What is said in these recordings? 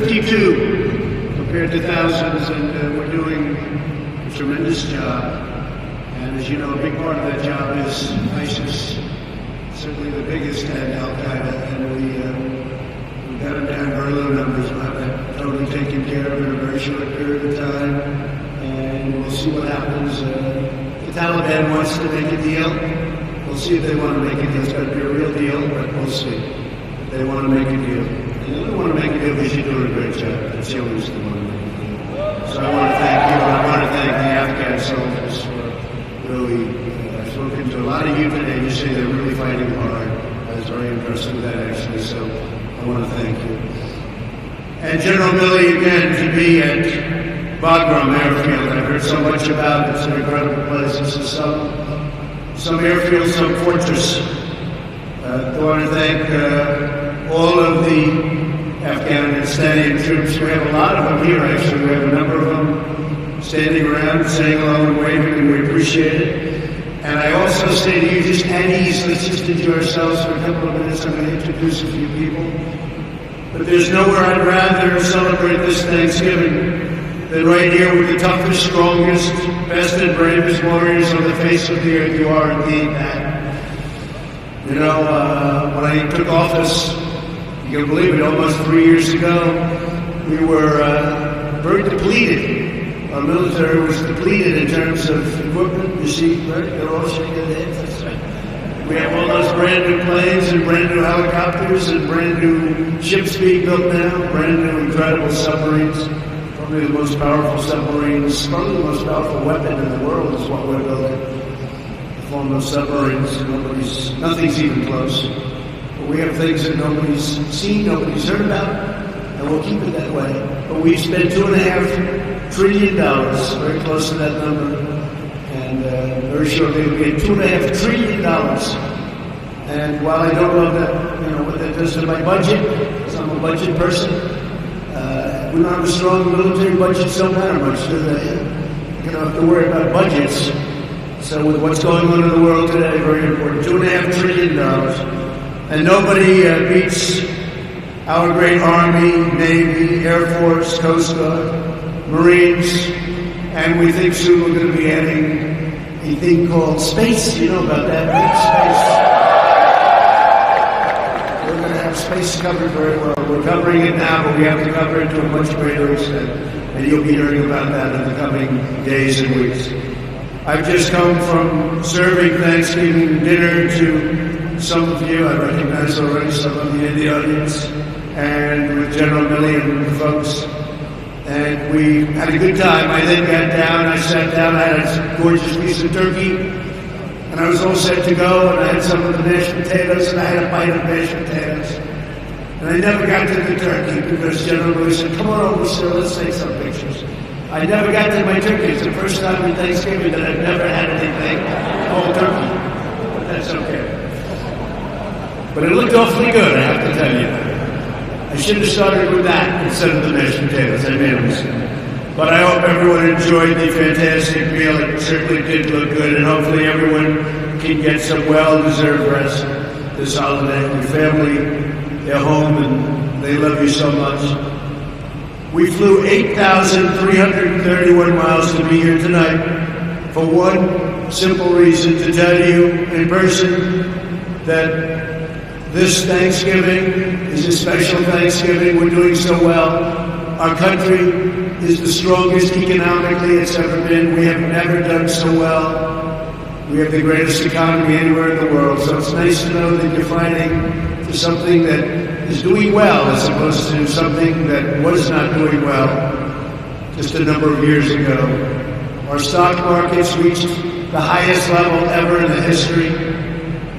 52 compared to thousands, and we're doing a tremendous job. And as you know, a big part of that job is ISIS, certainly the biggest, and Al-Qaeda, and we got them down very low numbers. We'll have that totally taken care of in a very short period of time, and we'll see what happens. The Taliban wants to make a deal. We'll see if they want to make a deal. It's got to be a real deal, but we'll see if they want to make a deal. And they don't want to make a deal because you're doing a great job. That's the only reason they want to make a deal. So I want to thank you, and I want to thank the Afghan soldiers for really, I've spoken to a lot of you today. You say they're really fighting hard. I was very impressed with that, actually, so I want to thank you. And General Milley, again, to be at Bagram Air Field. I've heard so much about it. It's an incredible place. This is some airfield, some fortress. I want to thank all of the Afghanistani troops. We have a lot of them here, actually. We have a number of them standing around, saying hello and waving, and we appreciate it. And I also say to you, just at ease, let's just enjoy ourselves for a couple of minutes. I'm going to introduce a few people. But there's nowhere I'd rather celebrate this Thanksgiving than right here with the toughest, strongest, best and bravest warriors on the face of the earth. You are indeed that. You know, when I took office, you can believe it, almost 3 years ago, we were very depleted. Our military was depleted in terms of equipment. You see, right? They're all shaking their heads. That's right. We have all those brand new planes and brand new helicopters and brand new ships being built now, brand new incredible submarines. Probably the most powerful submarines, probably the most powerful weapon in the world is what we're building. The form of submarines, nothing's even close. But we have things that nobody's seen, nobody's heard about, and we'll keep it that way. But we've spent $2.5 trillion, very close to that number, and very shortly we'll get $2.5 trillion. And while I don't know that, you know, what that does to my budget, because I'm a budget person, we don't have a strong military budget, don't matter much, do they? You don't have to worry about budgets. So with what's going on in the world today, very important. $2.5 trillion. And nobody beats our great Army, Navy, Air Force, Coast Guard, Marines, and we think soon we're going to be adding a thing called space. You know about that, right? Space. We're going to have space covered very well. We're covering it now, but we have to cover it to a much greater extent. And you'll be hearing about that in the coming days and weeks. I've just come from serving Thanksgiving dinner to some of you. I recognize already some of you in the audience. And with General Milley and the folks. And we had a good time. I then got down, I sat down, I had a gorgeous piece of turkey. And I was all set to go, and I had some of the mashed potatoes, and I had a bite of mashed potatoes. And I never got to the turkey because General Milley said, come on over, sir, let's take some pictures. I never got to my turkey. It's the first time in Thanksgiving that I've never had anything called turkey. But that's okay. But it looked awfully good, I have to tell you. I should have started with that instead of the mashed potatoes. I made a mistake. But I hope everyone enjoyed the fantastic meal. It certainly did look good, and hopefully everyone can get some well-deserved rest this holiday. Your family, they're home, and they love you so much. We flew 8,331 miles to be here tonight for one simple reason, to tell you in person that this Thanksgiving is a special Thanksgiving. We're doing so well. Our country is the strongest economically it's ever been. We have never done so well. We have the greatest economy anywhere in the world. So it's nice to know that you're fighting for something that is doing well as opposed to something that was not doing well just a number of years ago. Our stock markets reached the highest level ever in the history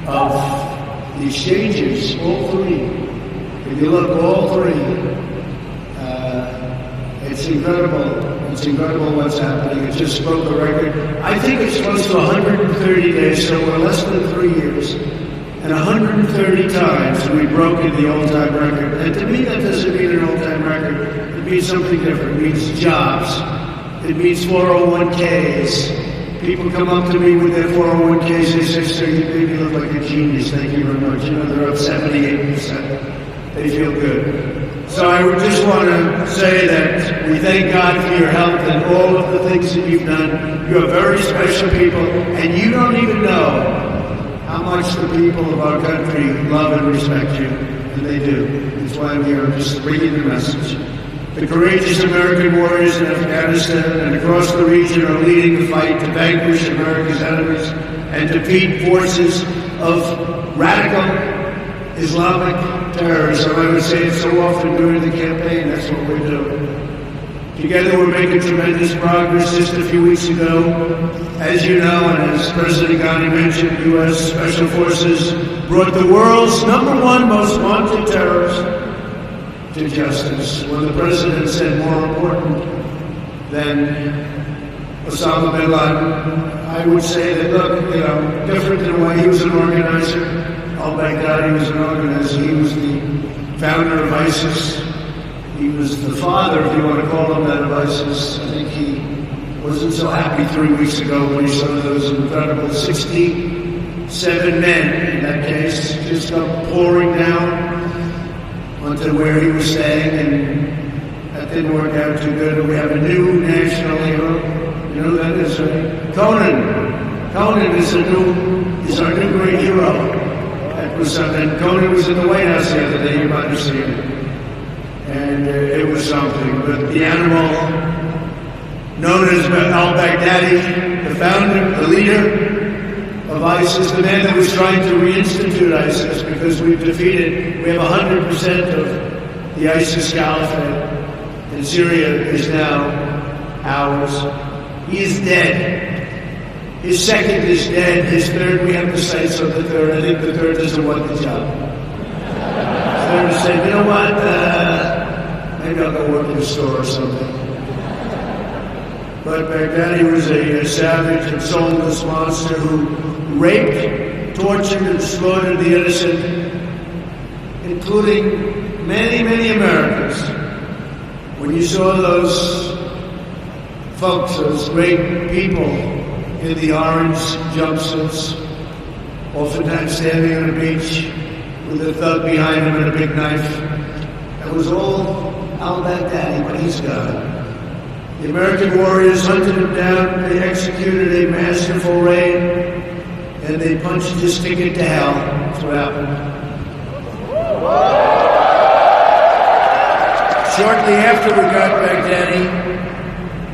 of the exchanges, all three. If you look, all three. It's incredible. It's incredible what's happening. It just broke the record. I think it's close to 130 days, so we're less than 3 years. And 130 times we've broken the all-time record. And to me, that doesn't mean an all-time record. It means something different. It means jobs. It means 401ks. People come up to me with their 401ks. They say, sir, you made me look like a genius. Thank you very much. You know, they're up 78%. They feel good. So I would just want to say that we thank God for your help and all of the things that you've done. You are very special people, and you don't even know how much the people of our country love and respect you, and they do. That's why we are just bringing the message. The courageous American warriors in Afghanistan and across the region are leading the fight to vanquish America's enemies and defeat forces of radical Islamic terrorism. I would say it so often during the campaign, that's what we're doing. Together we're making tremendous progress. Just a few weeks ago, as you know, and as President Ghani mentioned, U.S. Special Forces brought the world's #1 most wanted terrorist to justice. When the President said more important than Osama bin Laden, I would say that, look, different in a way, he was an organizer. Al-Baghdadi was an organizer. He was the founder of ISIS. He was the father, if you want to call him that, of ISIS. I think he wasn't so happy 3 weeks ago when he saw those incredible 67 men, in that case, just come pouring down onto where he was staying, and that didn't work out too good. And we have a new national hero. You know who that is, right? Conan. Conan is our new great hero. And Conan was in the White House the other day, you might have seen it. And it was something. But the animal known as al-Baghdadi, the founder, the leader of ISIS, the man that was trying to reinstitute ISIS because we have 100% of the ISIS caliphate in Syria is now ours. He is dead. His second is dead. His third, we have the sights on the third. I think the third doesn't want the job. The third is saying, you know what, maybe I'll go work in a store or something. But Baghdadi was a savage and soulless monster who raped, tortured, and slaughtered the innocent, including many, many Americans. When you saw those folks, those great people, in the orange jumpsuits, oftentimes standing on a beach with a thug behind him and a big knife. That was all al-Baghdadi, but he's gone. The American warriors hunted him down, they executed a masterful raid, and they punched his ticket to hell. That's what happened. Shortly after we got Baghdadi,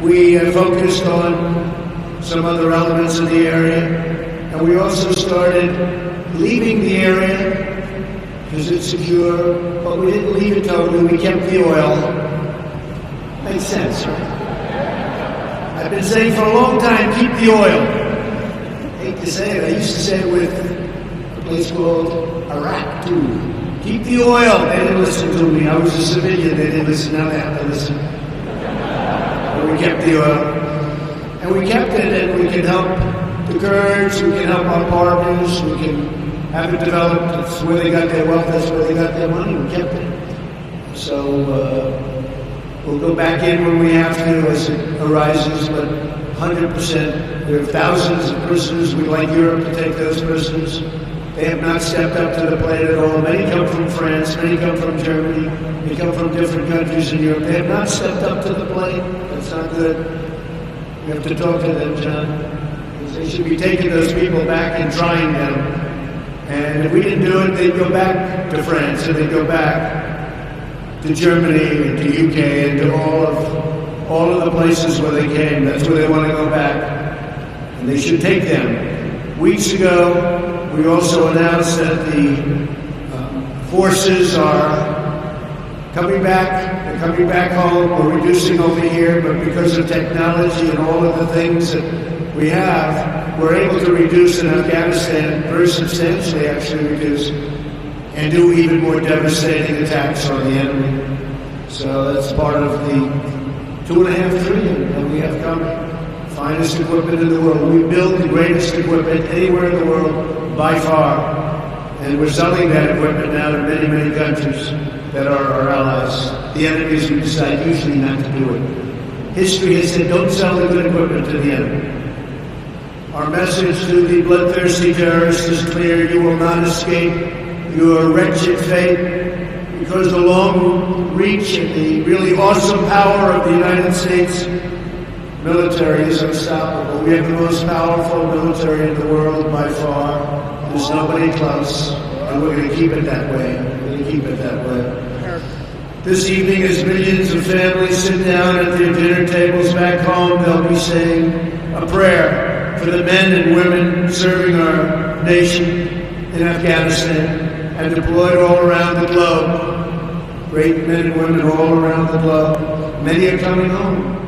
we focused on some other elements in the area, and we also started leaving the area because it's secure, but we didn't leave it totally. We kept the oil. Makes sense, right? I've been saying for a long time, keep the oil. I hate to say it. I used to say it with a place called Iraq too. Keep the oil. They didn't listen to me. I was a civilian. They didn't listen. Now they have to listen. But we kept the oil. And we kept it, and we can help the Kurds, we can help our partners, we can have it developed. That's where they got their wealth, that's where they got their money, we kept it. So we'll go back in when we have to as it arises, but 100%. We have thousands of prisoners. We'd like Europe to take those prisoners. They have not stepped up to the plate at all. Many come from France, many come from Germany, they come from different countries in Europe. They have not stepped up to the plate. That's not good. We have to talk to them, John. They should be taking those people back and trying them. And if we didn't do it, they'd go back to France, and they'd go back to Germany and to UK and to all of the places where they came. That's where they want to go back. And they should take them. Weeks ago, we also announced that the forces are coming back. They're coming back home. We're reducing over here, but because of technology and all of the things that we have, we're able to reduce in Afghanistan, very substantially actually reduce, and do even more devastating attacks on the enemy. So that's part of the $2.5 trillion that we have coming. Finest equipment in the world. We build the greatest equipment anywhere in the world by far. And we're selling that equipment now to many, many countries that are our allies. The enemies who decide usually not to do it. History has said, don't sell the good equipment to the enemy. Our message to the bloodthirsty terrorists is clear. You will not escape your wretched fate because the long reach and the really awesome power of the United States military is unstoppable. We have the most powerful military in the world by far. There's nobody close, and we're going to keep it that way. We're going to keep it that way. This evening, as millions of families sit down at their dinner tables back home, they'll be saying a prayer for the men and women serving our nation in Afghanistan and deployed all around the globe. Great men and women all around the globe. Many are coming home.